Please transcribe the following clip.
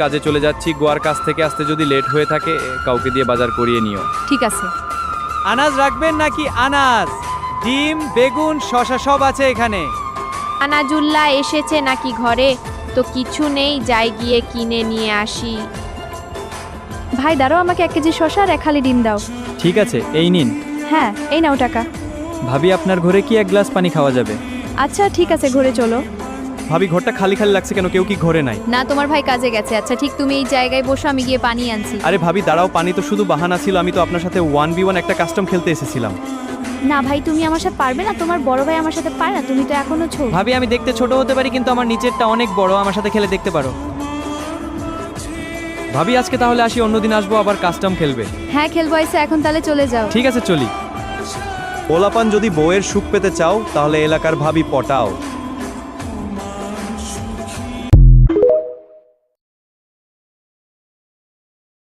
কাজে চলে যাচ্ছি, গোয়ার কাছ থেকে আসতে যদি লেট হয়ে থাকে কাউকে দিয়ে বাজার করিয়ে নিও। ঠিক আছে। আনাজ রাখবেন নাকি? আনাজ, ডিম, বেগুন, শসা সব আছে এখানে। আনাজুল্লাহ এসেছে নাকি ঘরে? তো কিছু নেই, যাই গিয়ে কিনে নিয়ে আসি। ভাই দাঁড়াও, আমাকে 1 কেজি শসা আর 1 খালি ডিম দাও। ঠিক আছে, এই নিন। হ্যাঁ, এই নাও টাকা। ভাবি, আপনার ঘরে কি 1 গ্লাস পানি খাওয়া যাবে? আচ্ছা ঠিক আছে, ঘরে চলো। ভাবি, ঘরটা খালি খালি লাগছে কেন? কেউ কি ঘরে নাই? না, তোমার ভাই কাজে গেছে। আচ্ছা ঠিক, তুমি এই জায়গায় বসো, আমি গিয়ে পানি আনছি। আরে ভাবি দাঁড়াও, পানি তো শুধু বাহানা ছিল, আমি তো আপনার সাথে 1v1 একটা কাস্টম খেলতে এসেছিলাম। না ভাই, তুমি আমার সাথে পারবে না, তোমার বড় ভাই আমার সাথে পারে না, তুমি তো এখনো ছোট। ভাবি, আমি দেখতে ছোট হতে পারি কিন্তু আমার নিচেরটা অনেক বড়, আমার সাথে খেলে দেখতে পারো। ভাবি আজকে তাহলে আসি, অন্যদিন আসবো আবার কাস্টম খেলবে। হ্যাঁ খেলবো আইসা, এখন তাহলে চলে যাও। ঠিক আছে, চলি। পোলাপান যদি বউয়ের সুখ পেতে চাও তাহলে এলাকার ভাবি পটাও।